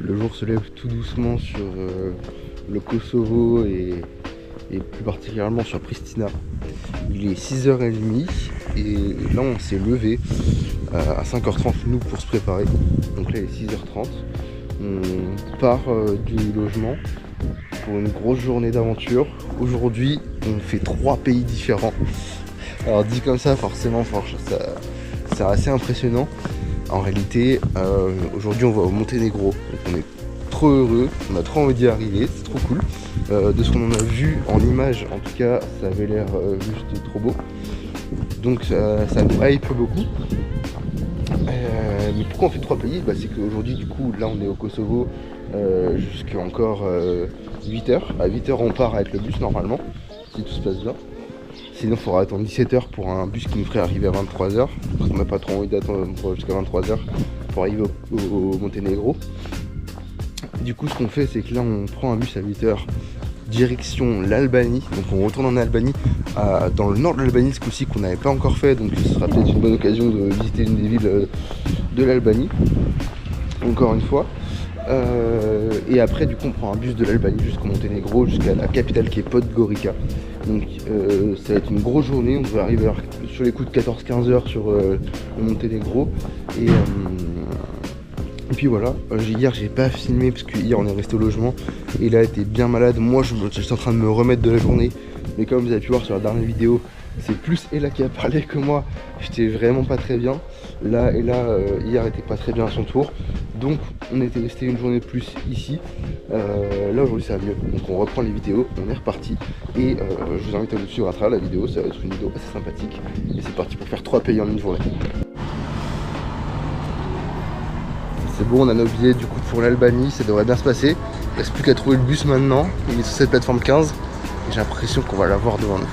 Le jour se lève tout doucement sur le Kosovo et plus particulièrement sur Pristina. Il est 6h30 et là on s'est levé à 5h30 nous pour se préparer. Donc là il est 6h30. On part du logement pour une grosse journée d'aventure. Aujourd'hui on fait 3 pays différents. Alors dit comme ça forcément c'est assez impressionnant. En réalité aujourd'hui on va au Monténégro. Donc on est trop heureux, on a trop envie d'y arriver, c'est trop cool. De ce qu'on en a vu en image, en tout cas, ça avait l'air juste trop beau. Donc ça nous hype beaucoup. Mais pourquoi on fait 3 pays? C'est qu'aujourd'hui, du coup, là on est au Kosovo jusqu'à encore 8h. À 8h on part avec le bus normalement, si tout se passe bien. Sinon il faudra attendre 17h pour un bus qui nous ferait arriver à 23h. Parce qu'on n'a pas trop envie d'attendre jusqu'à 23h pour arriver au Monténégro. Du coup ce qu'on fait c'est que là on prend un bus à 8h direction l'Albanie. Donc on retourne en Albanie, dans le nord de l'Albanie ce coup-ci qu'on n'avait pas encore fait. Donc ce sera peut-être une bonne occasion de visiter une des villes de l'Albanie. Encore une fois. Et après du coup on prend un bus de l'Albanie jusqu'au Monténégro, jusqu'à la capitale qui est Podgorica. Donc ça va être une grosse journée, on va arriver sur les coups de 14-15 heures sur le Monténégro. Et puis voilà, hier j'ai pas filmé parce que hier on est resté au logement et là j'étais bien malade. Moi j'étais en train de me remettre de la journée, mais comme vous avez pu voir sur la dernière vidéo, c'est plus Ella qui a parlé que moi. J'étais vraiment pas très bien. Là hier était pas très bien à son tour. Donc on était resté une journée de plus ici. Là aujourd'hui ça va mieux. Donc on reprend les vidéos, on est reparti. Et je vous invite à nous suivre à travers la vidéo, ça va être une vidéo assez sympathique. Et c'est parti pour faire 3 pays en une journée. C'est bon, on a nos billets du coup pour l'Albanie, ça devrait bien se passer. Il reste plus qu'à trouver le bus maintenant. Il est sur cette plateforme 15 et j'ai l'impression qu'on va l'avoir devant nous.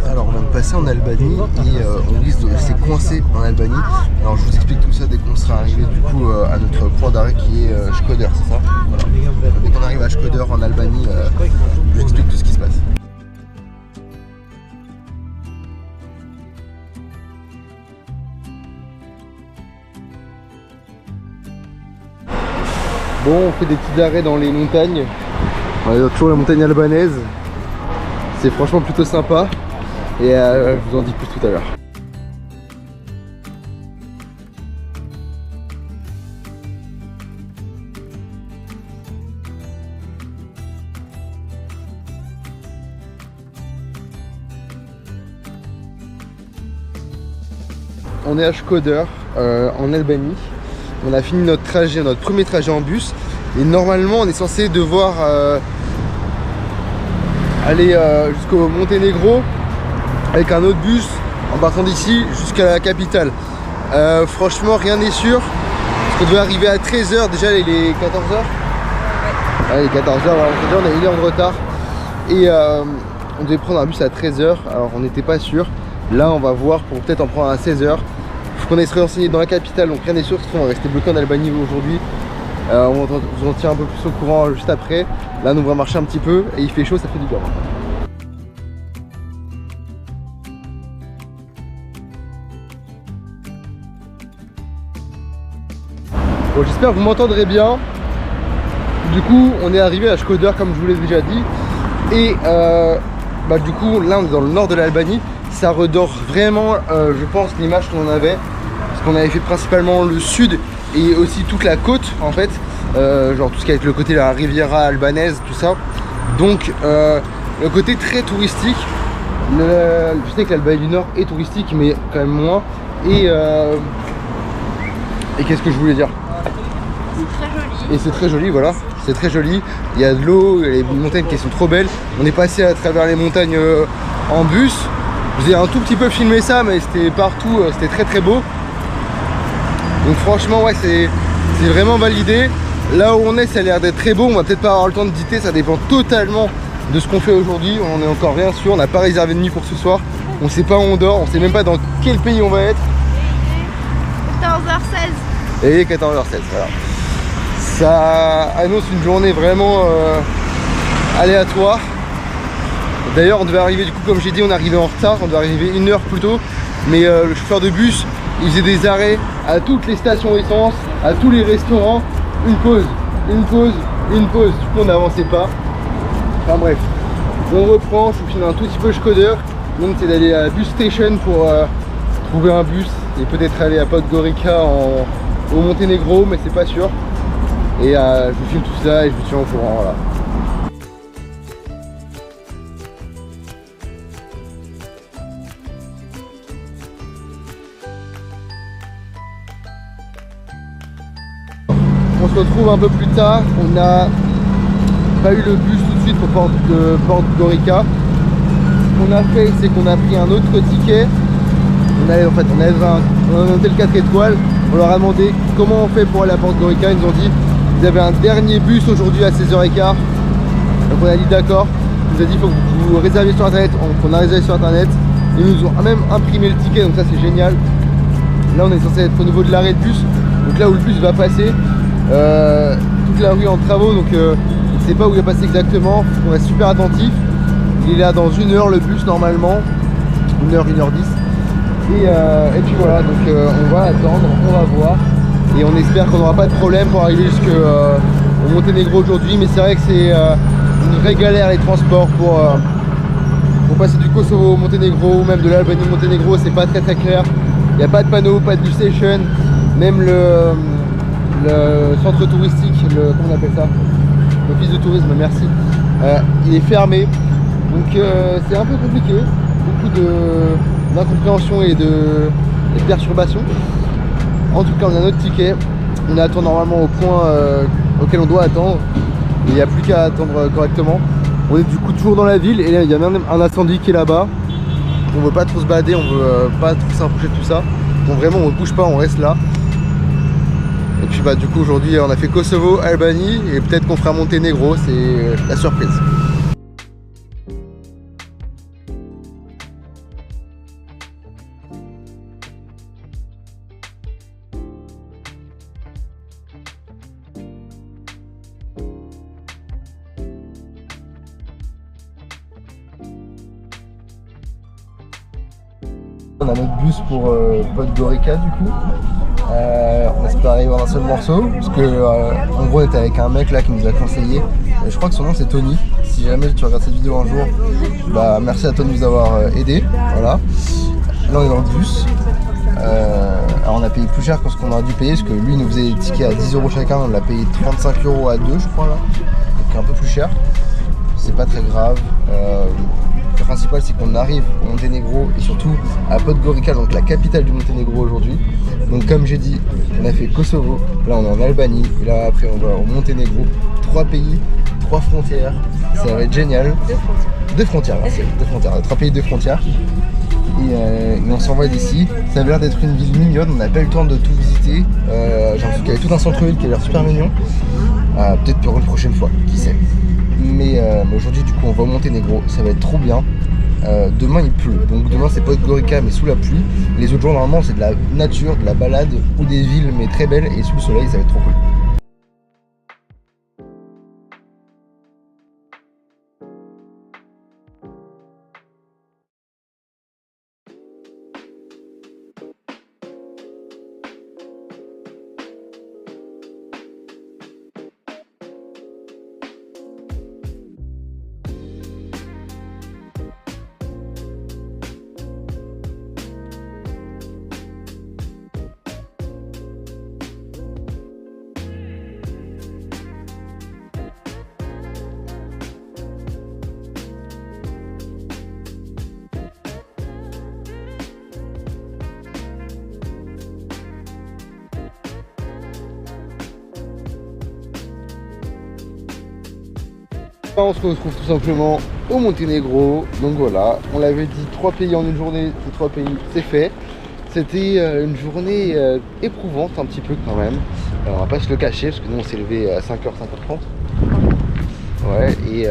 Alors on vient de passer en Albanie et on risque de rester coincé en Albanie. Alors je vous explique tout ça dès qu'on sera arrivé du coup à notre point d'arrêt qui est Shkodër, c'est ça? Voilà. Dès qu'on arrive à Shkodër en Albanie, je vous explique tout ce qui se passe. Bon, on fait des petits arrêts dans les montagnes. On est toujours la montagne albanaise. C'est franchement plutôt sympa. Et je vous en dis plus tout à l'heure. On est à Shkodër en Albanie. On a fini notre trajet, notre premier trajet en bus. Et normalement on est censé devoir aller jusqu'au Monténégro avec un autre bus en partant d'ici jusqu'à la capitale. Franchement rien n'est sûr. Parce qu'on devait arriver à 13h, déjà il est 14h. Ouais, il est 14h, voilà, on a 1 heure de retard. Et on devait prendre un bus à 13h, alors on n'était pas sûr. Là on va voir pour peut-être en prendre à 16h. Il faut qu'on aille se renseigner dans la capitale, donc rien n'est sûr, on va rester bloqué en Albanie aujourd'hui. On vous en tient un peu plus au courant juste après. Là nous on va marcher un petit peu et il fait chaud, ça fait du bien. Bon, j'espère que vous m'entendrez bien. Du coup on est arrivé à Shkodër comme je vous l'ai déjà dit. Et du coup là on est dans le nord de l'Albanie. Ça redore vraiment je pense l'image qu'on en avait. Parce qu'on avait fait principalement le sud et aussi toute la côte en fait. Genre tout ce qui est avec le côté de la Riviera albanaise, tout ça. Donc le côté très touristique. Je sais que l'Albanie du Nord est touristique mais quand même moins. Et qu'est-ce que je voulais dire? C'est très joli. Et c'est très joli, voilà, c'est très joli. Il y a de l'eau, il y a des montagnes qui sont trop belles. On est passé à travers les montagnes en bus. Je vous ai un tout petit peu filmé ça, mais c'était partout, c'était très très beau. Donc franchement, ouais, c'est vraiment validé. Là où on est, ça a l'air d'être très beau. On va peut-être pas avoir le temps de visiter, ça dépend totalement de ce qu'on fait aujourd'hui. On est encore rien sûr, on n'a pas réservé de nuit pour ce soir. On sait pas où on dort, on sait même pas dans quel pays on va être. 14h16. Et 14h16, voilà. Ça annonce une journée vraiment aléatoire. D'ailleurs on devait arriver, du coup comme j'ai dit, on est arrivé en retard, on devait arriver 1 heure plus tôt. Mais le chauffeur de bus, il faisait des arrêts à toutes les stations essence, à tous les restaurants. Une pause, une pause, une pause. Du coup on n'avançait pas. Enfin bref, on reprend, je suis un tout petit peu scodeur. Donc c'est d'aller à la bus station pour trouver un bus et peut-être aller à Podgorica au Monténégro, mais c'est pas sûr. Et je vous filme tout ça et je vous tiens au courant, voilà. On se retrouve un peu plus tard, on n'a pas eu le bus tout de suite pour Podgorica. Ce qu'on a fait, c'est qu'on a pris un autre ticket. On avait un hôtel 4 étoiles. On leur a demandé comment on fait pour aller à Podgorica. Ils nous ont dit vous avez un dernier bus aujourd'hui à 16h15. Donc on a dit d'accord. Il nous a dit il faut que vous réserviez sur internet. On a réservé sur internet. Ils nous ont même imprimé le ticket, donc ça c'est génial. Là on est censé être au niveau de l'arrêt de bus. Donc là où le bus va passer. Toute la rue est en travaux, donc on ne sait pas où il va passer exactement. On reste super attentif. Il est là dans 1 heure le bus normalement. 1h, 1h10. Et puis voilà, donc on va attendre, on va voir. Et on espère qu'on n'aura pas de problème pour arriver jusqu'au Monténégro aujourd'hui. Mais c'est vrai que c'est une vraie galère les transports pour passer du Kosovo au Monténégro ou même de l'Albanie au Monténégro. C'est pas très clair. Il n'y a pas de panneau, pas de bus station. Même le centre touristique, comment on appelle ça, l'office de tourisme, merci, il est fermé. Donc c'est un peu compliqué. Beaucoup d'incompréhension et de perturbations. En tout cas on a notre ticket, on attend normalement au point auquel on doit attendre. Il n'y a plus qu'à attendre correctement. On est du coup toujours dans la ville et là il y a même un incendie qui est là-bas. On veut pas trop se balader, on veut pas trop s'approcher de tout ça. Donc vraiment on ne bouge pas, on reste là. Et puis bah du coup aujourd'hui on a fait Kosovo, Albanie et peut-être qu'on fera Monténégro, c'est la surprise. On a notre bus pour Podgorica du coup. On espère arriver en un seul morceau parce que en gros on était avec un mec là qui nous a conseillé. Je crois que son nom c'est Tony. Si jamais tu regardes cette vidéo un jour, bah merci à toi de nous avoir aidé. Voilà. Là on est dans le bus. Alors on a payé plus cher que ce qu'on aurait dû payer parce que lui il nous faisait des tickets à 10 € chacun. On l'a payé 35 € à 2 je crois là. Donc un peu plus cher. C'est pas très grave. Le principal c'est qu'on arrive au Monténégro et surtout à Podgorica, donc la capitale du Monténégro aujourd'hui. Donc comme j'ai dit, on a fait Kosovo, là on est en Albanie, et là après on va au Monténégro. 3 pays, 3 frontières, ça va être génial. 2 frontières, merci, 2 frontières, 3 pays, 2 frontières. Et on s'envoie d'ici. Ça avait l'air d'être une ville mignonne, on n'a pas eu le temps de tout visiter. J'ai l'impression qu'il y avait tout un centre-ville qui a l'air super mignon. Peut-être pour une prochaine fois, qui sait. Mais aujourd'hui du coup on va au Monténégro, ça va être trop bien. Demain il pleut, donc demain c'est Podgorica mais sous la pluie. Les autres jours normalement c'est de la nature, de la balade ou des villes mais très belles et sous le soleil ça va être trop cool. On se retrouve tout simplement au Monténégro, donc voilà, on l'avait dit 3 pays en une journée, ces 3 pays c'est fait. C'était une journée éprouvante un petit peu quand même, on va pas se le cacher parce que nous on s'est levé à 5h, 5h30. Ouais, et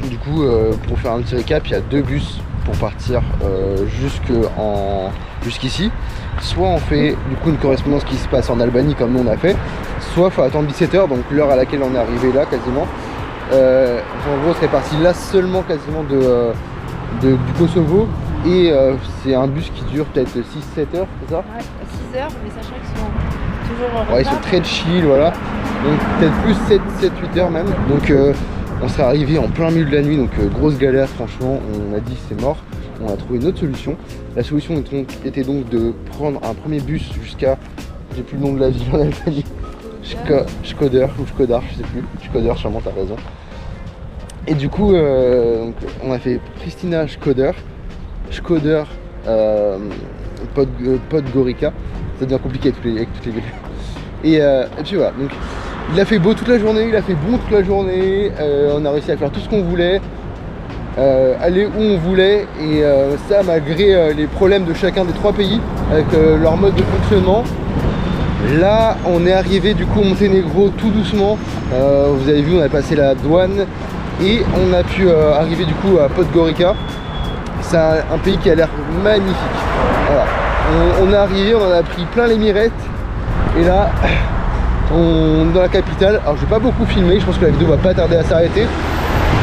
du coup pour faire un petit récap, il y a 2 bus pour partir jusqu'ici. Soit on fait du coup une correspondance qui se passe en Albanie comme nous on a fait, soit il faut attendre 17h, donc l'heure à laquelle on est arrivé là quasiment. En gros on serait parti là seulement quasiment du Kosovo, et c'est un bus qui dure peut-être 6-7 heures, c'est ça? Ouais, 6 heures, mais sachant qu'ils sont toujours en retard. Ouais, ils sont très chill, voilà. Donc peut-être plus 7-8 heures même. Donc on serait arrivé en plein milieu de la nuit, donc grosse galère franchement. On a dit c'est mort. On a trouvé une autre solution. La solution était donc de prendre un premier bus jusqu'à, j'ai plus le nom de la ville en Albanie, Shkodër ou Shkodar, je sais plus. Shkodër, sûrement t'as raison. Et du coup, donc, on a fait Pristina, Shkodër, Podgorica. Ça devient compliqué avec toutes les villes. Et puis voilà, donc il a fait beau toute la journée, il a fait bon toute la journée, on a réussi à faire tout ce qu'on voulait, aller où on voulait, et ça malgré les problèmes de chacun des trois pays avec leur mode de fonctionnement. Là on est arrivé du coup au Monténégro tout doucement, vous avez vu on a passé la douane et on a pu arriver du coup à Podgorica. C'est un pays qui a l'air magnifique. Voilà. On est arrivé, on en a pris plein les mirettes, et là on est dans la capitale. Alors je vais pas beaucoup filmer, je pense que la vidéo va pas tarder à s'arrêter,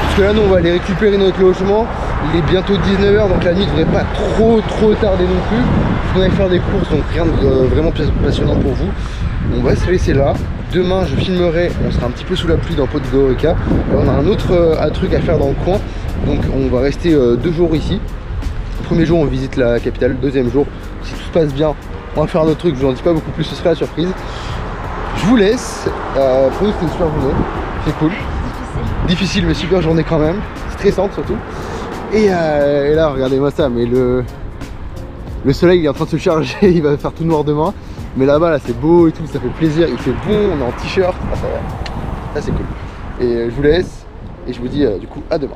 parce que là nous on va aller récupérer notre logement. Il est bientôt 19h, donc la nuit devrait pas trop tarder non plus. Il faudrait faire des courses, donc rien de vraiment passionnant pour vous. On va se laisser là. Demain je filmerai, on sera un petit peu sous la pluie dans Podgorica. On a un autre truc à faire dans le coin, donc on va rester 2 jours ici. Premier jour on visite la capitale, deuxième jour si tout se passe bien on va faire notre truc, je vous en dis pas beaucoup plus, ce sera la surprise. Je vous laisse, pour nous c'était une super journée, c'est cool. Difficile mais super journée quand même, stressante surtout. Et là regardez-moi ça, mais le soleil il est en train de se charger, il va faire tout noir demain. Mais là-bas là c'est beau et tout, ça fait plaisir, il fait bon, on est en t-shirt, ça c'est cool. Et je vous laisse et je vous dis du coup à demain.